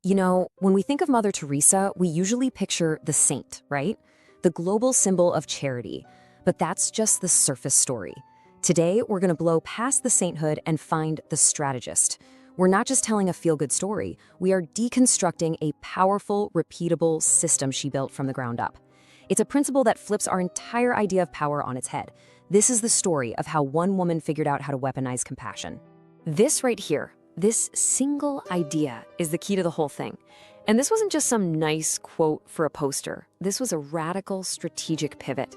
You know, when we think of Mother Teresa, we usually picture the saint, right? The global symbol of charity. But that's just the surface story. Today, we're going to blow past the sainthood and find the strategist. We're not just telling a feel-good story, we are deconstructing a powerful, repeatable system she built from the ground up. It's a principle that flips our entire idea of power on its head. This is the story of how one woman figured out how to weaponize compassion. This right here, this single idea is the key to the whole thing. And this wasn't just some nice quote for a poster. This was a radical, strategic pivot.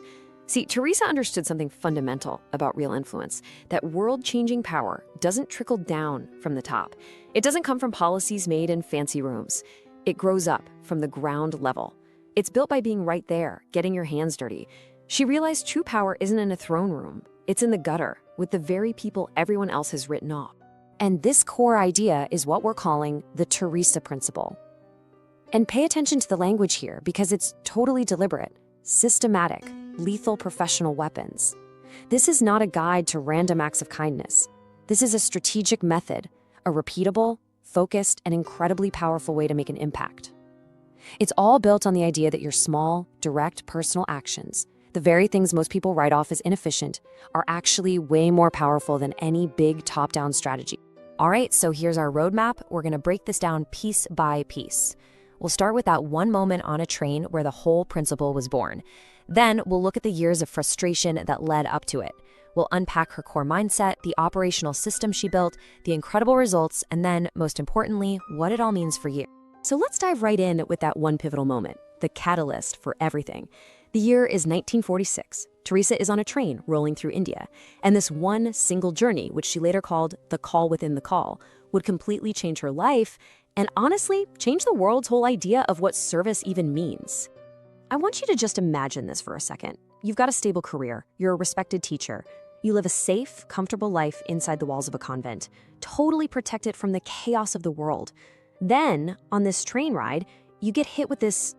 See, Teresa understood something fundamental about real influence, that world-changing power doesn't trickle down from the top. It doesn't come from policies made in fancy rooms. It grows up from the ground level. It's built by being right there, getting your hands dirty. She realized true power isn't in a throne room. It's in the gutter, with the very people everyone else has written off. And this core idea is what we're calling the Teresa Principle. And pay attention to the language here, because it's totally deliberate, systematic, lethal professional weapons. This is not a guide to random acts of kindness. This is a strategic method, a repeatable, focused, and incredibly powerful way to make an impact. It's all built on the idea that your small, direct personal actions, the very things most people write off as inefficient, are actually way more powerful than any big top-down strategy. All right, so here's our roadmap. We're going to break this down piece by piece. We'll start with that one moment on a train where the whole principle was born. Then we'll look at the years of frustration that led up to it. We'll unpack her core mindset, the operational system she built, the incredible results, and then, most importantly, what it all means for you. So let's dive right in with that one pivotal moment, the catalyst for everything. The year is 1946. Teresa is on a train rolling through India, and this one single journey, which she later called the call within the call, would completely change her life and honestly change the world's whole idea of what service even means. I want you to just imagine this for a second. You've got a stable career, you're a respected teacher, you live a safe, comfortable life inside the walls of a convent, totally protected from the chaos of the world. Then, on this train ride, you get hit with this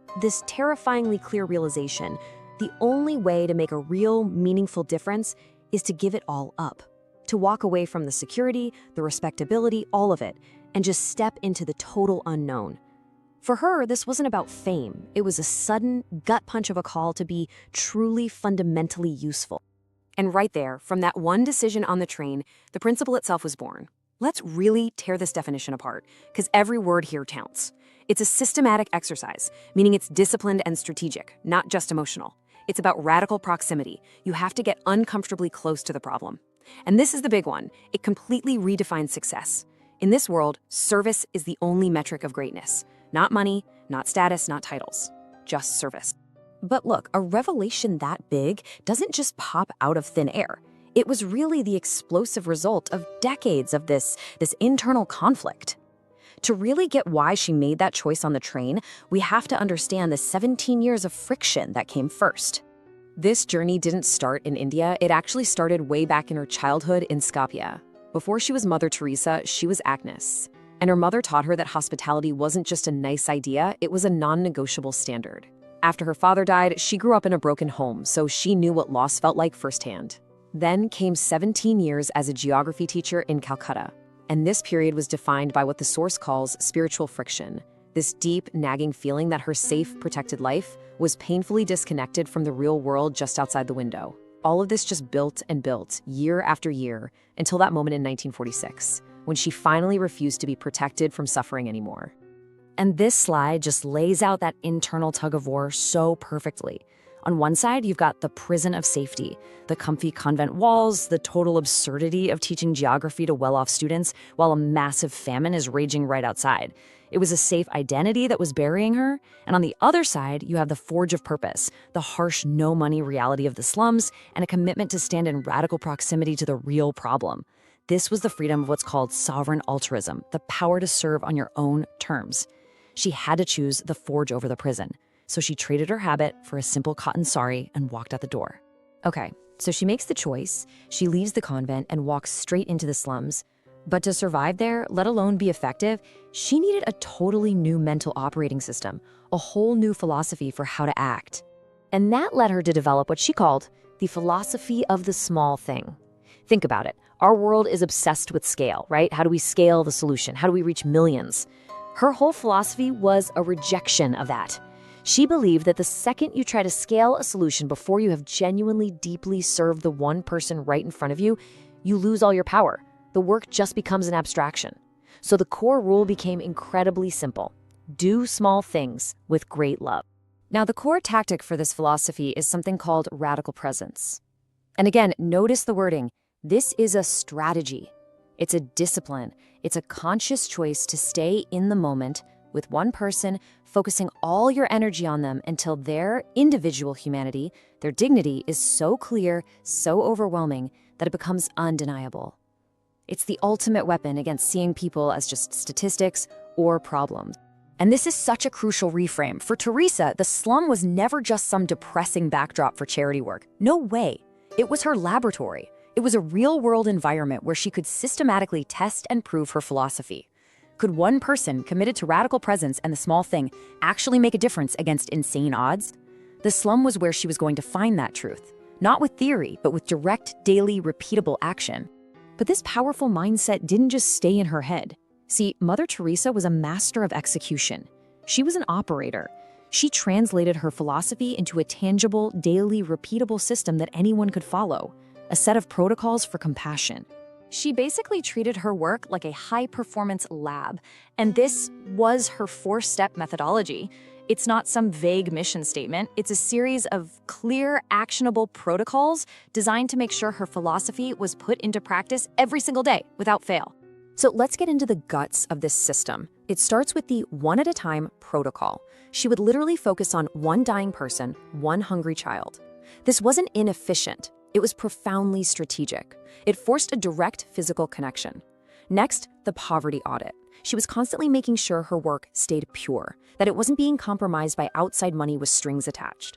terrifyingly clear realization. The only way to make a real, meaningful difference is to give it all up, to walk away from the security, the respectability, all of it, and just step into the total unknown. For her, this wasn't about fame. It was a sudden, gut punch of a call to be truly fundamentally useful. And right there, from that one decision on the train, the principle itself was born. Let's really tear this definition apart, because every word here counts. It's a systematic exercise, meaning it's disciplined and strategic, not just emotional. It's about radical proximity. You have to get uncomfortably close to the problem. And this is the big one. It completely redefines success. In this world, service is the only metric of greatness. Not money, not status, not titles. Just service. But look, a revelation that big doesn't just pop out of thin air. It was really the explosive result of decades of this internal conflict. To really get why she made that choice on the train, we have to understand the 17 years of friction that came first. This journey didn't start in India. It actually started way back in her childhood in Skopje. Before she was Mother Teresa, she was Agnes. And her mother taught her that hospitality wasn't just a nice idea, it was a non-negotiable standard. After her father died, she grew up in a broken home, so she knew what loss felt like firsthand. Then came 17 years as a geography teacher in Calcutta. And this period was defined by what the source calls spiritual friction, this deep, nagging feeling that her safe, protected life was painfully disconnected from the real world just outside the window. All of this just built and built, year after year, until that moment in 1946, when she finally refused to be protected from suffering anymore. And this slide just lays out that internal tug-of-war so perfectly. On one side, you've got the prison of safety, the comfy convent walls, the total absurdity of teaching geography to well-off students while a massive famine is raging right outside. It was a safe identity that was burying her. And on the other side, you have the forge of purpose, the harsh no-money reality of the slums, and a commitment to stand in radical proximity to the real problem. This was the freedom of what's called sovereign altruism, the power to serve on your own terms. She had to choose the forge over the prison. So she traded her habit for a simple cotton sari and walked out the door. Okay, so she makes the choice. She leaves the convent and walks straight into the slums. But to survive there, let alone be effective, she needed a totally new mental operating system, a whole new philosophy for how to act. And that led her to develop what she called the philosophy of the small thing. Think about it. Our world is obsessed with scale, right? How do we scale the solution? How do we reach millions? Her whole philosophy was a rejection of that. She believed that the second you try to scale a solution before you have genuinely deeply served the one person right in front of you, you lose all your power. The work just becomes an abstraction. So the core rule became incredibly simple. Do small things with great love. Now, the core tactic for this philosophy is something called radical presence. And again, notice the wording. This is a strategy. It's a discipline. It's a conscious choice to stay in the moment with one person, focusing all your energy on them until their individual humanity, their dignity is so clear, so overwhelming that it becomes undeniable. It's the ultimate weapon against seeing people as just statistics or problems. And this is such a crucial reframe. For Teresa, the slum was never just some depressing backdrop for charity work. No way. It was her laboratory. It was a real-world environment where she could systematically test and prove her philosophy. Could one person committed to radical presence and the small thing actually make a difference against insane odds? The slum was where she was going to find that truth, not with theory, but with direct, daily, repeatable action. But this powerful mindset didn't just stay in her head. See, Mother Teresa was a master of execution. She was an operator. She translated her philosophy into a tangible, daily, repeatable system that anyone could follow, a set of protocols for compassion. She basically treated her work like a high-performance lab, and this was her four-step methodology. It's not some vague mission statement. It's a series of clear, actionable protocols designed to make sure her philosophy was put into practice every single day without fail. So let's get into the guts of this system. It starts with the one-at-a-time protocol. She would literally focus on one dying person, one hungry child. This wasn't inefficient. It was profoundly strategic. It forced a direct physical connection. Next, the poverty audit. She was constantly making sure her work stayed pure, that it wasn't being compromised by outside money with strings attached.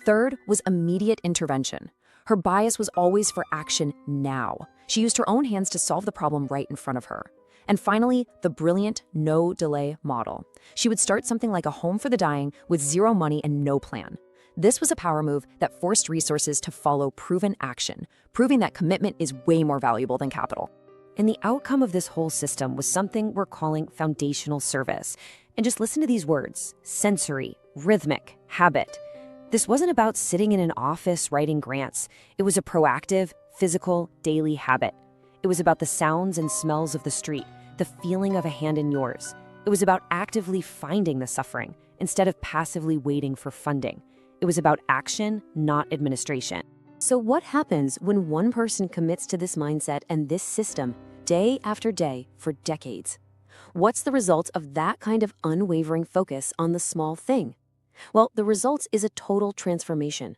Third was immediate intervention. Her bias was always for action now. She used her own hands to solve the problem right in front of her. And finally, the brilliant no-delay model. She would start something like a home for the dying with zero money and no plan. This was a power move that forced resources to follow proven action, proving that commitment is way more valuable than capital. And the outcome of this whole system was something we're calling foundational service. And just listen to these words: sensory, rhythmic, habit. This wasn't about sitting in an office writing grants. It was a proactive, physical, daily habit. It was about the sounds and smells of the street, the feeling of a hand in yours. It was about actively finding the suffering instead of passively waiting for funding. It was about action, not administration. So what happens when one person commits to this mindset and this system day after day for decades? What's the result of that kind of unwavering focus on the small thing? Well, the result is a total transformation,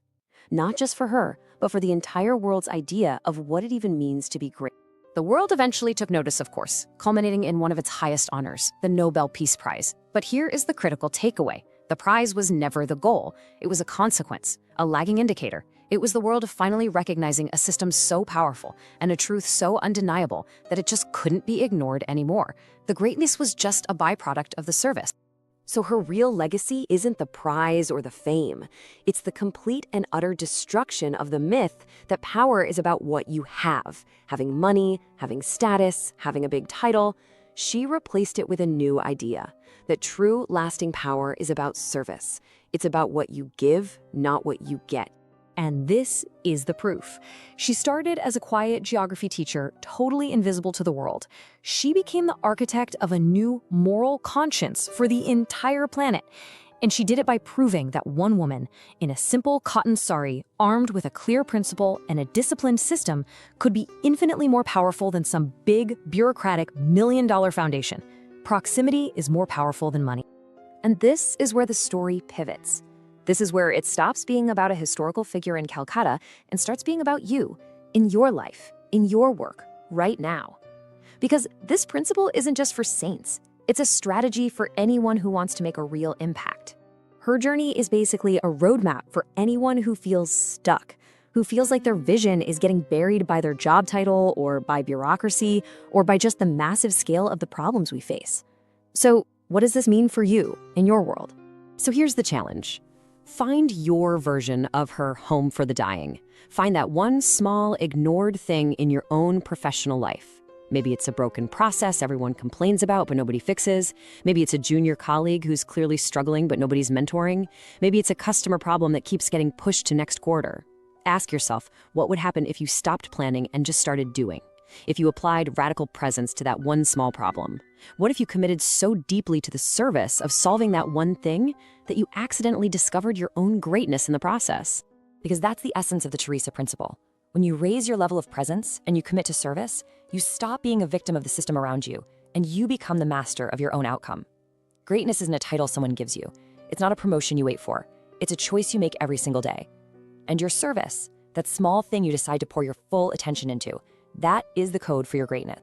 not just for her, but for the entire world's idea of what it even means to be great. The world eventually took notice, of course, culminating in one of its highest honors, the Nobel Peace Prize. But here is the critical takeaway. The prize was never the goal. It was a consequence, a lagging indicator. It was the world finally recognizing a system so powerful and a truth so undeniable that it just couldn't be ignored anymore. The greatness was just a byproduct of the service. So her real legacy isn't the prize or the fame. It's the complete and utter destruction of the myth that power is about what you have. Having money, having status, having a big title. She replaced it with a new idea, that true lasting power is about service. It's about what you give, not what you get. And this is the proof. She started as a quiet geography teacher, totally invisible to the world. She became the architect of a new moral conscience for the entire planet. And she did it by proving that one woman, in a simple cotton sari, armed with a clear principle and a disciplined system, could be infinitely more powerful than some big, bureaucratic, million-dollar foundation. Proximity is more powerful than money. And this is where the story pivots. This is where it stops being about a historical figure in Calcutta and starts being about you, in your life, in your work, right now. Because this principle isn't just for saints. It's a strategy for anyone who wants to make a real impact. Her journey is basically a roadmap for anyone who feels stuck, who feels like their vision is getting buried by their job title or by bureaucracy or by just the massive scale of the problems we face. So what does this mean for you in your world? So here's the challenge. Find your version of her home for the dying. Find that one small, ignored thing in your own professional life. Maybe it's a broken process everyone complains about but nobody fixes. Maybe it's a junior colleague who's clearly struggling but nobody's mentoring. Maybe it's a customer problem that keeps getting pushed to next quarter. Ask yourself, what would happen if you stopped planning and just started doing? If you applied radical presence to that one small problem? What if you committed so deeply to the service of solving that one thing that you accidentally discovered your own greatness in the process? Because that's the essence of the Teresa Principle. When you raise your level of presence and you commit to service, you stop being a victim of the system around you, and you become the master of your own outcome. Greatness isn't a title someone gives you. It's not a promotion you wait for. It's a choice you make every single day. And your service, that small thing you decide to pour your full attention into, that is the code for your greatness.